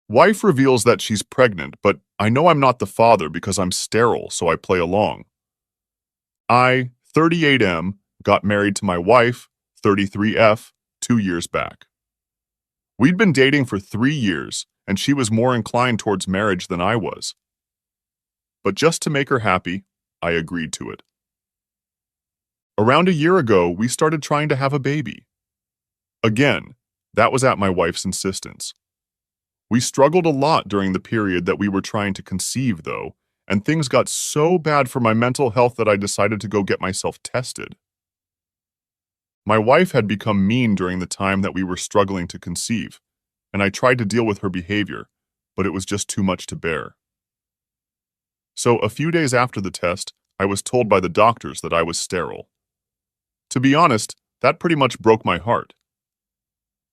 Wife reveals that she's pregnant, but I know I'm not the father because I'm sterile, so I play along. I, 38M, got married to my wife, 33F, 2 years back. We'd been dating for 3 years, and she was more inclined towards marriage than I was. But just to make her happy, I agreed to it. Around a year ago, we started trying to have a baby. Again, that was at my wife's insistence. We struggled a lot during the period that we were trying to conceive, though, and things got so bad for my mental health that I decided to go get myself tested. My wife had become mean during the time that we were struggling to conceive, and I tried to deal with her behavior, but it was just too much to bear. So a few days after the test, I was told by the doctors that I was sterile. To be honest, that pretty much broke my heart.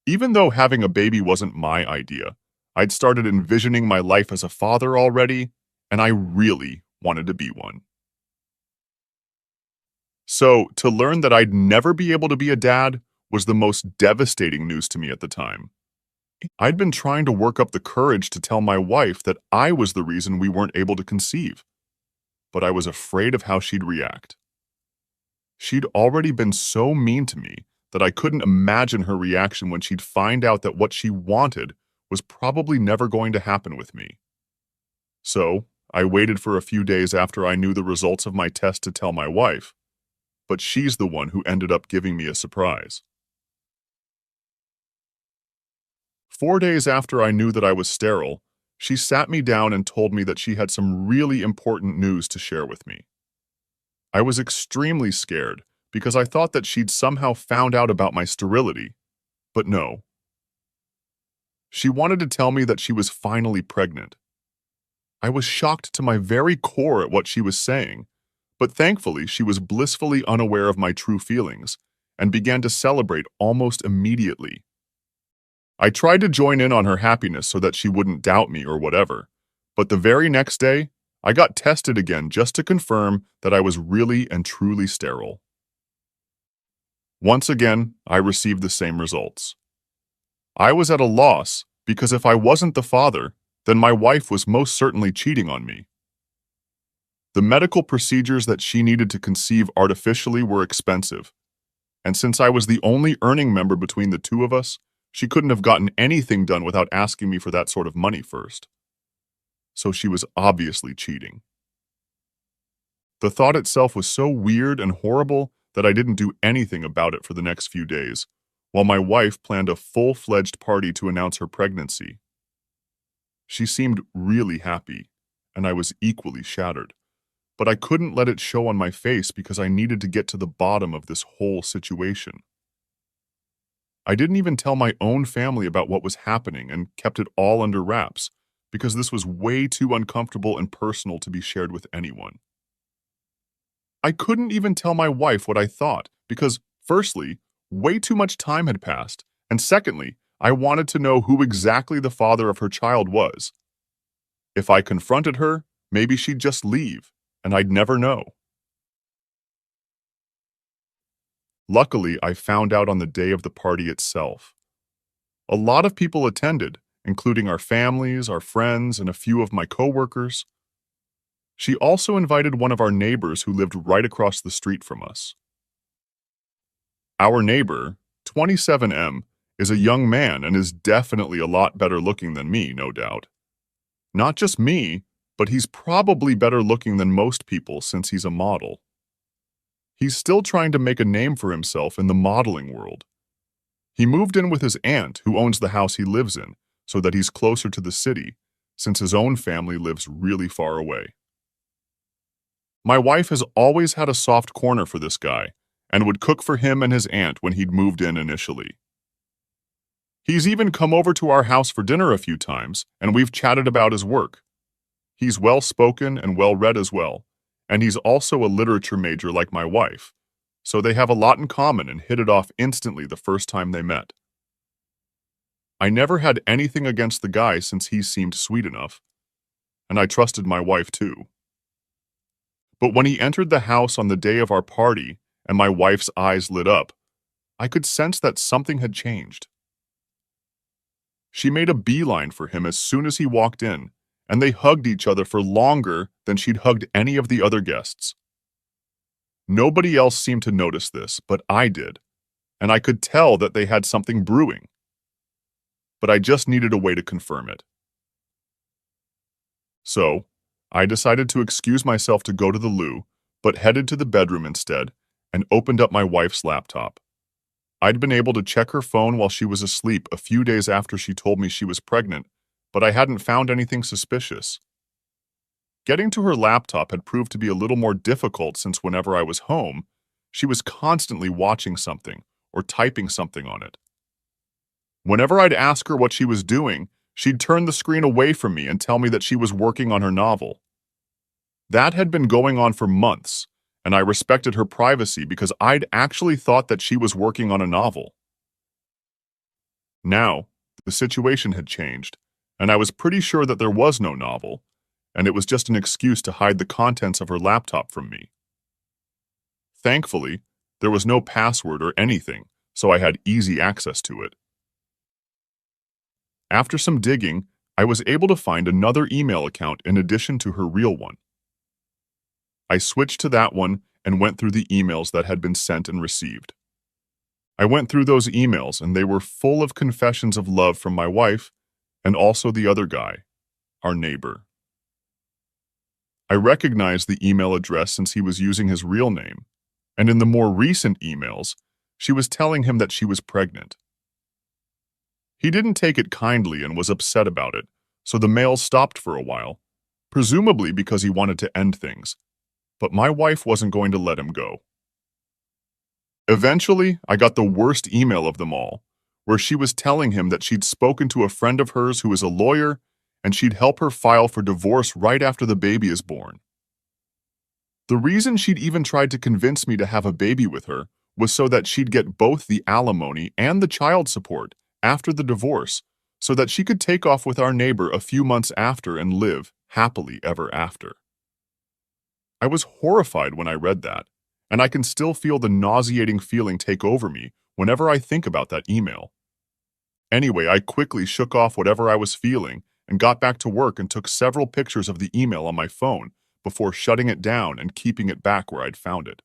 Even though having a baby wasn't my idea, I'd started envisioning my life as a father already, and I really wanted to be one. So, to learn that I'd never be able to be a dad was the most devastating news to me at the time. I'd been trying to work up the courage to tell my wife that I was the reason we weren't able to conceive, but I was afraid of how she'd react. She'd already been so mean to me that I couldn't imagine her reaction when she'd find out that what she wanted was probably never going to happen with me. So, I waited for a few days after I knew the results of my test to tell my wife, but she's the one who ended up giving me a surprise. 4 days after I knew that I was sterile, she sat me down and told me that she had some really important news to share with me. I was extremely scared because I thought that she'd somehow found out about my sterility, but no. She wanted to tell me that she was finally pregnant. I was shocked to my very core at what she was saying, but thankfully she was blissfully unaware of my true feelings and began to celebrate almost immediately. I tried to join in on her happiness so that she wouldn't doubt me or whatever, but the very next day, I got tested again just to confirm that I was really and truly sterile. Once again, I received the same results. I was at a loss because if I wasn't the father, then my wife was most certainly cheating on me. The medical procedures that she needed to conceive artificially were expensive, and since I was the only earning member between the two of us, she couldn't have gotten anything done without asking me for that sort of money first. So she was obviously cheating. The thought itself was so weird and horrible that I didn't do anything about it for the next few days, while my wife planned a full-fledged party to announce her pregnancy. She seemed really happy, and I was equally shattered, but I couldn't let it show on my face because I needed to get to the bottom of this whole situation. I didn't even tell my own family about what was happening and kept it all under wraps because this was way too uncomfortable and personal to be shared with anyone. I couldn't even tell my wife what I thought because, firstly, way too much time had passed, and secondly, I wanted to know who exactly the father of her child was. If I confronted her, maybe she'd just leave, and I'd never know. Luckily, I found out on the day of the party itself. A lot of people attended, including our families, our friends, and a few of my coworkers. She also invited one of our neighbors who lived right across the street from us. Our neighbor, 27M, is a young man and is definitely a lot better looking than me, no doubt. Not just me, but he's probably better looking than most people since he's a model. He's still trying to make a name for himself in the modeling world. He moved in with his aunt, who owns the house he lives in, so that he's closer to the city, since his own family lives really far away. My wife has always had a soft corner for this guy, and would cook for him and his aunt when he'd moved in initially. He's even come over to our house for dinner a few times, and we've chatted about his work. He's well-spoken and well-read as well, and he's also a literature major like my wife, so they have a lot in common and hit it off instantly the first time they met. I never had anything against the guy since he seemed sweet enough, and I trusted my wife too. But when he entered the house on the day of our party and my wife's eyes lit up, I could sense that something had changed. She made a beeline for him as soon as he walked in, and they hugged each other for longer than she'd hugged any of the other guests. Nobody else seemed to notice this, but I did, and I could tell that they had something brewing. But I just needed a way to confirm it. So, I decided to excuse myself to go to the loo, but headed to the bedroom instead and opened up my wife's laptop. I'd been able to check her phone while she was asleep a few days after she told me she was pregnant, but I hadn't found anything suspicious. Getting to her laptop had proved to be a little more difficult since whenever I was home, she was constantly watching something or typing something on it. Whenever I'd ask her what she was doing, she'd turn the screen away from me and tell me that she was working on her novel. That had been going on for months, and I respected her privacy because I'd actually thought that she was working on a novel. Now, the situation had changed, and I was pretty sure that there was no novel, and it was just an excuse to hide the contents of her laptop from me. Thankfully, there was no password or anything, so I had easy access to it. After some digging, I was able to find another email account in addition to her real one. I switched to that one and went through the emails that had been sent and received. I went through those emails and they were full of confessions of love from my wife and also the other guy, our neighbor. I recognized the email address since he was using his real name, and in the more recent emails, she was telling him that she was pregnant. He didn't take it kindly and was upset about it, so the mail stopped for a while, presumably because he wanted to end things. But my wife wasn't going to let him go. Eventually, I got the worst email of them all, where she was telling him that she'd spoken to a friend of hers who is a lawyer and she'd help her file for divorce right after the baby is born. The reason she'd even tried to convince me to have a baby with her was so that she'd get both the alimony and the child support after the divorce, so that she could take off with our neighbor a few months after and live happily ever after. I was horrified when I read that, and I can still feel the nauseating feeling take over me whenever I think about that email. Anyway, I quickly shook off whatever I was feeling and got back to work and took several pictures of the email on my phone before shutting it down and keeping it back where I'd found it.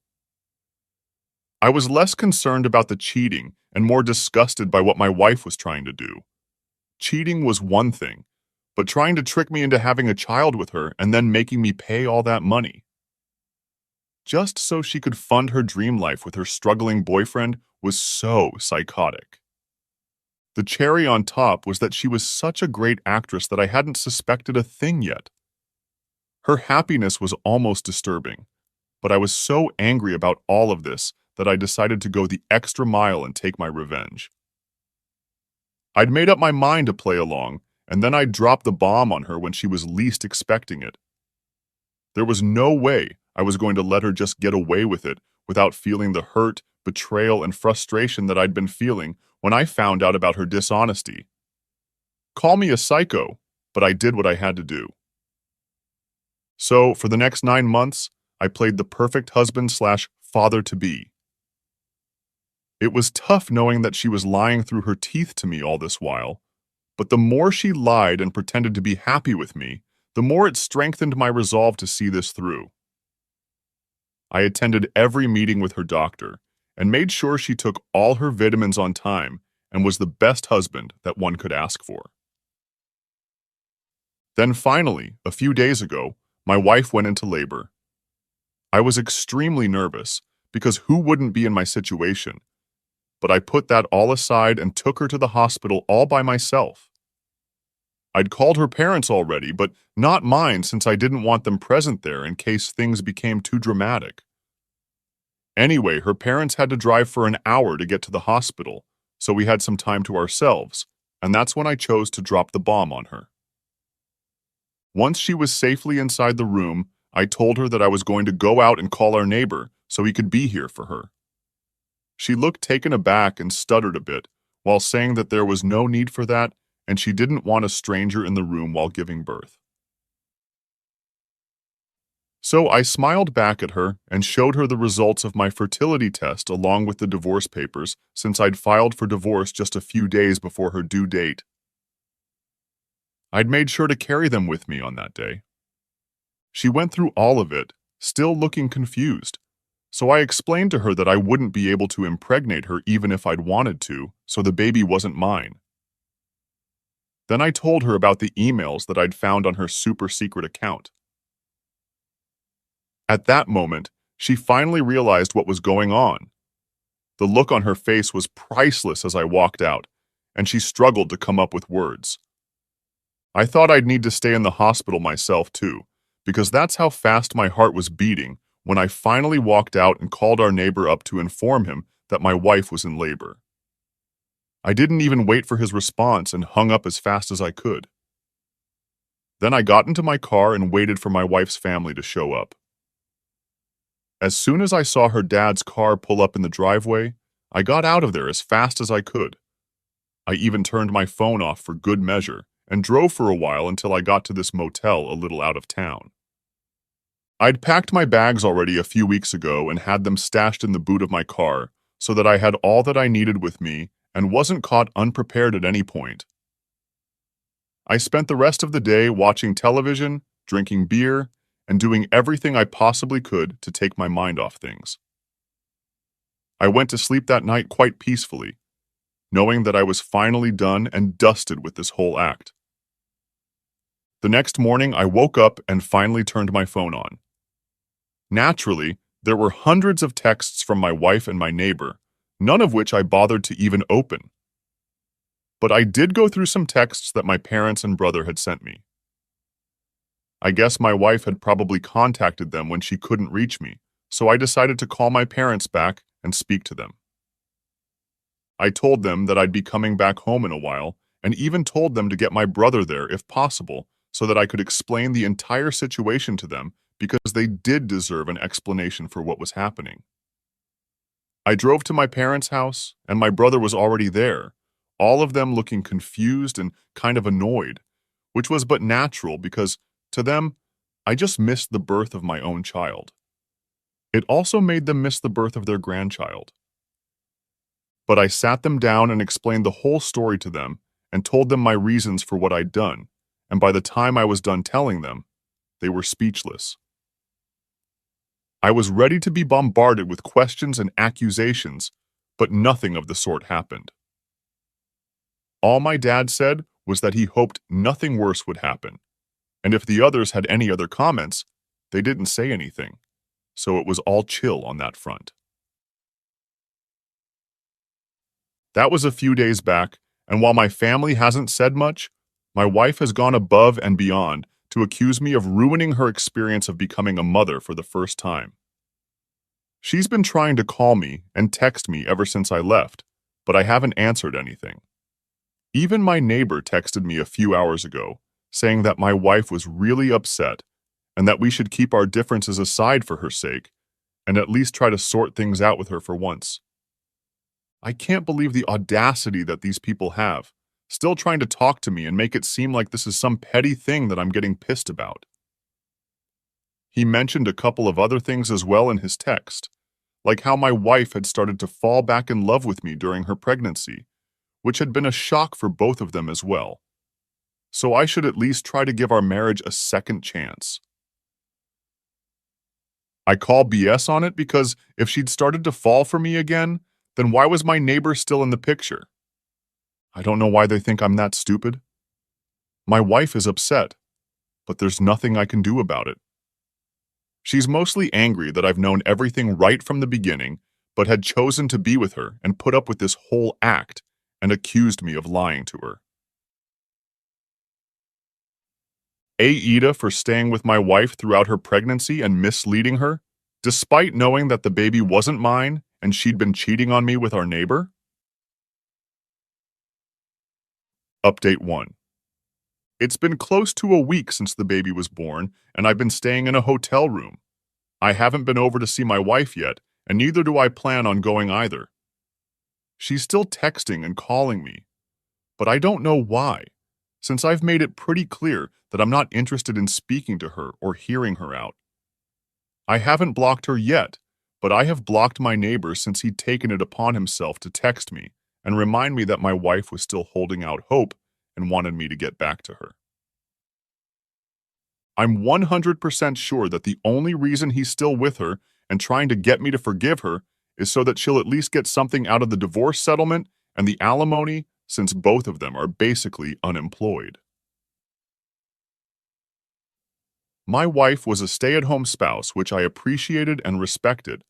I was less concerned about the cheating and more disgusted by what my wife was trying to do. Cheating was one thing, but trying to trick me into having a child with her and then making me pay all that money, just so she could fund her dream life with her struggling boyfriend, was so psychotic. The cherry on top was that she was such a great actress that I hadn't suspected a thing yet. Her happiness was almost disturbing, but I was so angry about all of this that I decided to go the extra mile and take my revenge. I'd made up my mind to play along, and then I'd drop the bomb on her when she was least expecting it. There was no way I was going to let her just get away with it without feeling the hurt, betrayal, and frustration that I'd been feeling when I found out about her dishonesty. Call me a psycho, but I did what I had to do. So, for the next 9 months, I played the perfect husband/father-to-be. It was tough knowing that she was lying through her teeth to me all this while, but the more she lied and pretended to be happy with me, the more it strengthened my resolve to see this through. I attended every meeting with her doctor and made sure she took all her vitamins on time and was the best husband that one could ask for. Then finally, a few days ago, my wife went into labor. I was extremely nervous because who wouldn't be in my situation? But I put that all aside and took her to the hospital all by myself. I'd called her parents already, but not mine since I didn't want them present there in case things became too dramatic. Anyway, her parents had to drive for an hour to get to the hospital, so we had some time to ourselves, and that's when I chose to drop the bomb on her. Once she was safely inside the room, I told her that I was going to go out and call our neighbor so he could be here for her. She looked taken aback and stuttered a bit, while saying that there was no need for that and she didn't want a stranger in the room while giving birth. So I smiled back at her and showed her the results of my fertility test along with the divorce papers since I'd filed for divorce just a few days before her due date. I'd made sure to carry them with me on that day. She went through all of it, still looking confused. So I explained to her that I wouldn't be able to impregnate her even if I'd wanted to, so the baby wasn't mine. Then I told her about the emails that I'd found on her super secret account. At that moment, she finally realized what was going on. The look on her face was priceless as I walked out, and she struggled to come up with words. I thought I'd need to stay in the hospital myself too, because that's how fast my heart was beating when I finally walked out and called our neighbor up to inform him that my wife was in labor. I didn't even wait for his response and hung up as fast as I could. Then I got into my car and waited for my wife's family to show up. As soon as I saw her dad's car pull up in the driveway, I got out of there as fast as I could. I even turned my phone off for good measure and drove for a while until I got to this motel a little out of town. I'd packed my bags already a few weeks ago and had them stashed in the boot of my car so that I had all that I needed with me and wasn't caught unprepared at any point. I spent the rest of the day watching television, drinking beer, and doing everything I possibly could to take my mind off things. I went to sleep that night quite peacefully, knowing that I was finally done and dusted with this whole act. The next morning, I woke up and finally turned my phone on. Naturally, there were hundreds of texts from my wife and my neighbor, none of which I bothered to even open. But I did go through some texts that my parents and brother had sent me. I guess my wife had probably contacted them when she couldn't reach me, so I decided to call my parents back and speak to them. I told them that I'd be coming back home in a while, and even told them to get my brother there if possible, so that I could explain the entire situation to them because they did deserve an explanation for what was happening. I drove to my parents' house, and my brother was already there, all of them looking confused and kind of annoyed, which was but natural because, to them, I just missed the birth of my own child. It also made them miss the birth of their grandchild. But I sat them down and explained the whole story to them and told them my reasons for what I'd done, and by the time I was done telling them, they were speechless. I was ready to be bombarded with questions and accusations, but nothing of the sort happened. All my dad said was that he hoped nothing worse would happen, and if the others had any other comments, they didn't say anything, so it was all chill on that front. That was a few days back, and while my family hasn't said much, my wife has gone above and beyond to accuse me of ruining her experience of becoming a mother for the first time. She's been trying to call me and text me ever since I left, but I haven't answered anything. Even my neighbor texted me a few hours ago, saying that my wife was really upset and that we should keep our differences aside for her sake and at least try to sort things out with her for once. I can't believe the audacity that these people have, still trying to talk to me and make it seem like this is some petty thing that I'm getting pissed about. He mentioned a couple of other things as well in his text, like how my wife had started to fall back in love with me during her pregnancy, which had been a shock for both of them as well. So I should at least try to give our marriage a second chance. I call BS on it because if she'd started to fall for me again, then why was my neighbor still in the picture? I don't know why they think I'm that stupid. My wife is upset, but there's nothing I can do about it. She's mostly angry that I've known everything right from the beginning, but had chosen to be with her and put up with this whole act and accused me of lying to her. Ida for staying with my wife throughout her pregnancy and misleading her, despite knowing that the baby wasn't mine and she'd been cheating on me with our neighbor. Update 1. It's been close to a week since the baby was born, and I've been staying in a hotel room. I haven't been over to see my wife yet, and neither do I plan on going either. She's still texting and calling me, but I don't know why, since I've made it pretty clear that I'm not interested in speaking to her or hearing her out. I haven't blocked her yet, but I have blocked my neighbor since he'd taken it upon himself to text me and remind me that my wife was still holding out hope and wanted me to get back to her. I'm 100% sure that the only reason he's still with her and trying to get me to forgive her is so that she'll at least get something out of the divorce settlement and the alimony, since both of them are basically unemployed. My wife was a stay-at-home spouse, which I appreciated and respected,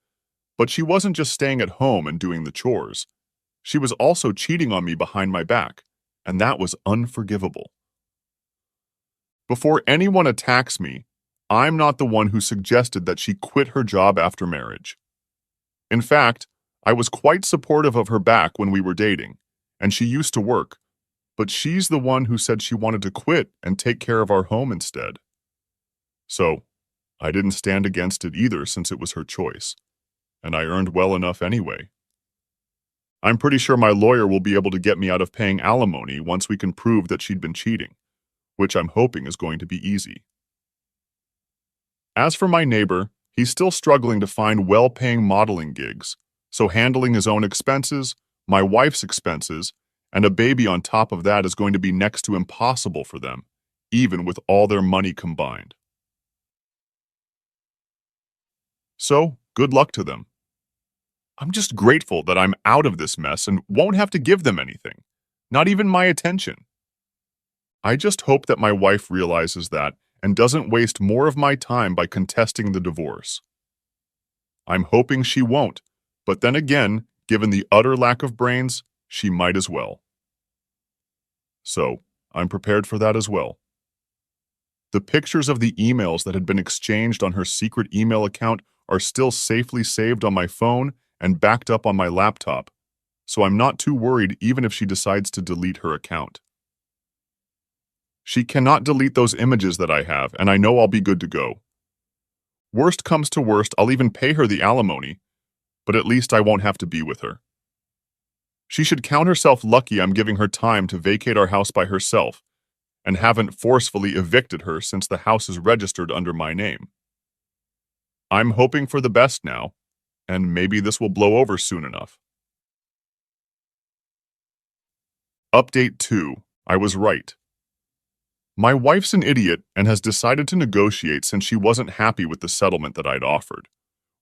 but she wasn't just staying at home and doing the chores. She was also cheating on me behind my back, and that was unforgivable. Before anyone attacks me, I'm not the one who suggested that she quit her job after marriage. In fact, I was quite supportive of her back when we were dating, and she used to work, but she's the one who said she wanted to quit and take care of our home instead. So, I didn't stand against it either since it was her choice, and I earned well enough anyway. I'm pretty sure my lawyer will be able to get me out of paying alimony once we can prove that she'd been cheating, which I'm hoping is going to be easy. As for my neighbor, he's still struggling to find well-paying modeling gigs, so handling his own expenses, my wife's expenses, and a baby on top of that is going to be next to impossible for them, even with all their money combined. So, good luck to them. I'm just grateful that I'm out of this mess and won't have to give them anything, not even my attention. I just hope that my wife realizes that and doesn't waste more of my time by contesting the divorce. I'm hoping she won't, but then again, given the utter lack of brains, she might as well. So, I'm prepared for that as well. The pictures of the emails that had been exchanged on her secret email account are still safely saved on my phone and backed up on my laptop, so I'm not too worried even if she decides to delete her account. She cannot delete those images that I have, and I know I'll be good to go. Worst comes to worst, I'll even pay her the alimony, but at least I won't have to be with her. She should count herself lucky I'm giving her time to vacate our house by herself and haven't forcefully evicted her since the house is registered under my name. I'm hoping for the best now, and maybe this will blow over soon enough. Update 2. I was right. My wife's an idiot and has decided to negotiate since she wasn't happy with the settlement that I'd offered,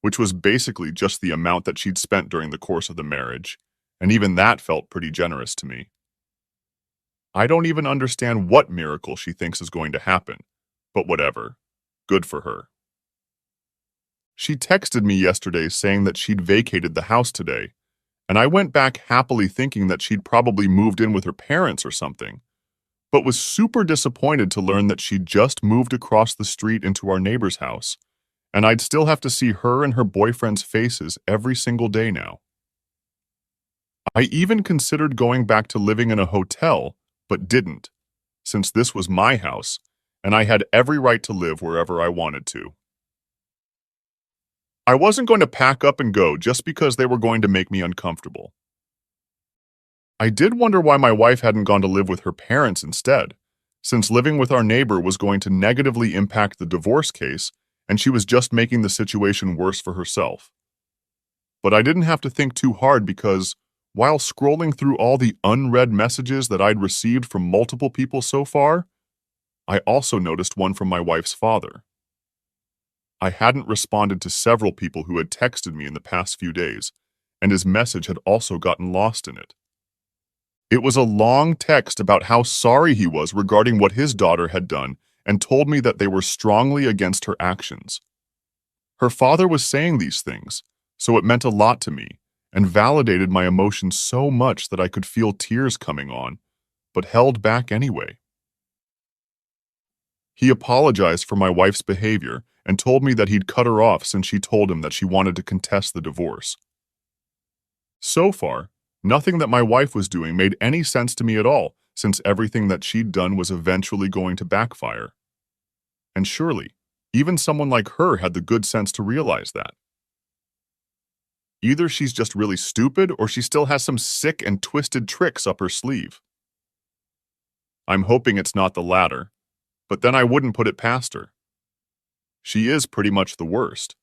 which was basically just the amount that she'd spent during the course of the marriage, and even that felt pretty generous to me. I don't even understand what miracle she thinks is going to happen, but whatever. Good for her. She texted me yesterday saying that she'd vacated the house today, and I went back happily thinking that she'd probably moved in with her parents or something, but was super disappointed to learn that she'd just moved across the street into our neighbor's house, and I'd still have to see her and her boyfriend's faces every single day now. I even considered going back to living in a hotel, but didn't, since this was my house, and I had every right to live wherever I wanted to. I wasn't going to pack up and go just because they were going to make me uncomfortable. I did wonder why my wife hadn't gone to live with her parents instead, since living with our neighbor was going to negatively impact the divorce case, and she was just making the situation worse for herself. But I didn't have to think too hard because, while scrolling through all the unread messages that I'd received from multiple people so far, I also noticed one from my wife's father. I hadn't responded to several people who had texted me in the past few days, and his message had also gotten lost in it. It was a long text about how sorry he was regarding what his daughter had done and told me that they were strongly against her actions. Her father was saying these things, so it meant a lot to me and validated my emotions so much that I could feel tears coming on, but held back anyway. He apologized for my wife's behavior and told me that he'd cut her off since she told him that she wanted to contest the divorce. So far, nothing that my wife was doing made any sense to me at all, since everything that she'd done was eventually going to backfire. And surely, even someone like her had the good sense to realize that. Either she's just really stupid or she still has some sick and twisted tricks up her sleeve. I'm hoping it's not the latter, but then I wouldn't put it past her. She is pretty much the worst.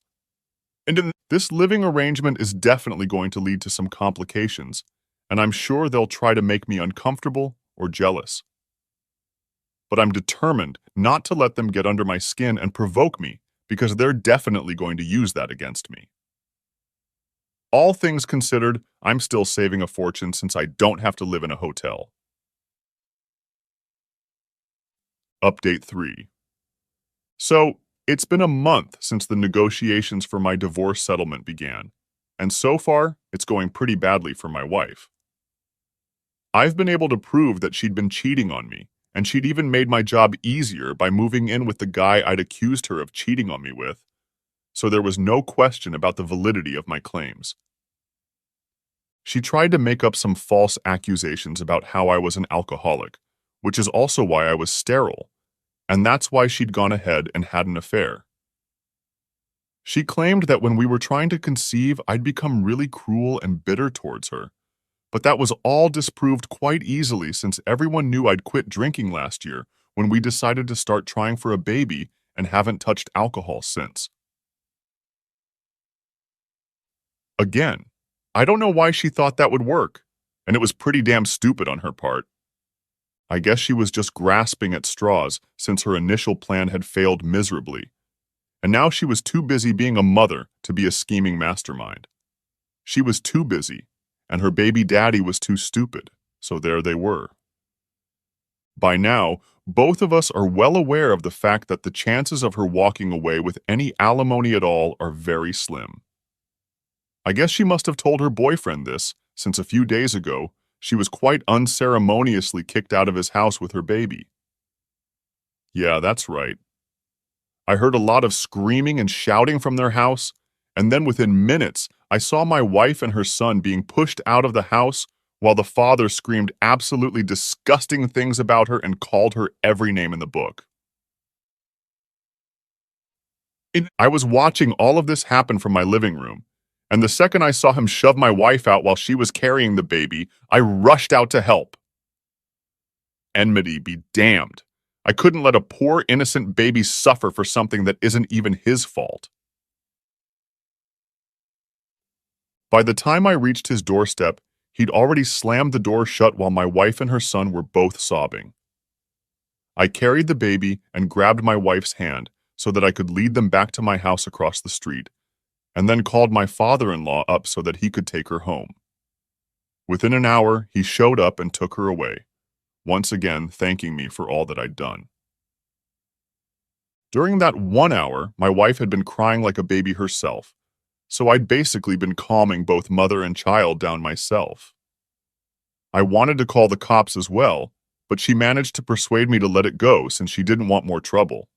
And this living arrangement is definitely going to lead to some complications, and I'm sure they'll try to make me uncomfortable or jealous. but I'm determined not to let them get under my skin and provoke me, because they're definitely going to use that against me. All things considered, I'm still saving a fortune since I don't have to live in a hotel. Update 3. So, it's been a month since the negotiations for my divorce settlement began, and so far, it's going pretty badly for my wife. I've been able to prove that she'd been cheating on me, and she'd even made my job easier by moving in with the guy I'd accused her of cheating on me with, so there was no question about the validity of my claims. She tried to make up some false accusations about how I was an alcoholic, which is also why I was sterile, and that's why she'd gone ahead and had an affair. She claimed that when we were trying to conceive, I'd become really cruel and bitter towards her, but that was all disproved quite easily since everyone knew I'd quit drinking last year when we decided to start trying for a baby and haven't touched alcohol since. Again, I don't know why she thought that would work, and it was pretty damn stupid on her part. I guess she was just grasping at straws since her initial plan had failed miserably, and now she was too busy being a mother to be a scheming mastermind. She was too busy, and her baby daddy was too stupid, so there they were. By now, both of us are well aware of the fact that the chances of her walking away with any alimony at all are very slim. I guess she must have told her boyfriend this, since a few days ago, she was quite unceremoniously kicked out of his house with her baby. Yeah, that's right. I heard a lot of screaming and shouting from their house, and then within minutes, I saw my wife and her son being pushed out of the house while the father screamed absolutely disgusting things about her and called her every name in the book. I was watching all of this happen from my living room, and the second I saw him shove my wife out while she was carrying the baby, I rushed out to help. Enmity be damned. I couldn't let a poor innocent baby suffer for something that isn't even his fault. By the time I reached his doorstep, he'd already slammed the door shut while my wife and her son were both sobbing. I carried the baby and grabbed my wife's hand so that I could lead them back to my house across the street, and then called my father-in-law up so that he could take her home. Within an hour, he showed up and took her away, once again thanking me for all that I'd done. During that 1 hour, my wife had been crying like a baby herself, so I'd basically been calming both mother and child down myself. I wanted to call the cops as well, but she managed to persuade me to let it go since she didn't want more trouble.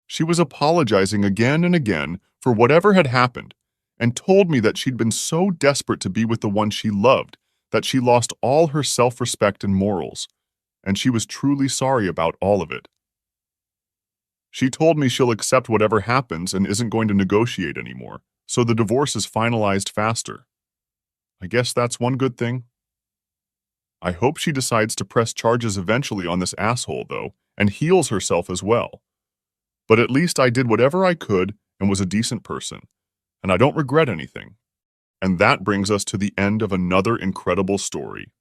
She was apologizing again and again for whatever had happened, and told me that she'd been so desperate to be with the one she loved that she lost all her self-respect and morals, and she was truly sorry about all of it. She told me she'll accept whatever happens and isn't going to negotiate anymore, so the divorce is finalized faster. I guess that's one good thing. I hope she decides to press charges eventually on this asshole, though, and heals herself as well. But at least I did whatever I could and was a decent person, and I don't regret anything. And that brings us to the end of another incredible story.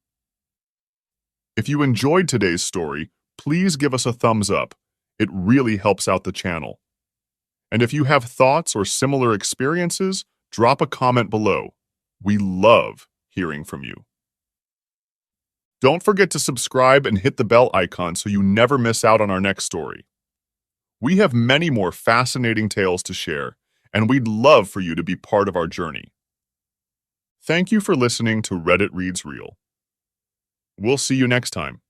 If you enjoyed today's story, please give us a thumbs up. It really helps out the channel. And if you have thoughts or similar experiences, drop a comment below. We love hearing from you. Don't forget to subscribe and hit the bell icon so you never miss out on our next story. We have many more fascinating tales to share, and we'd love for you to be part of our journey. Thank you for listening to Reddit Reads Real. We'll see you next time.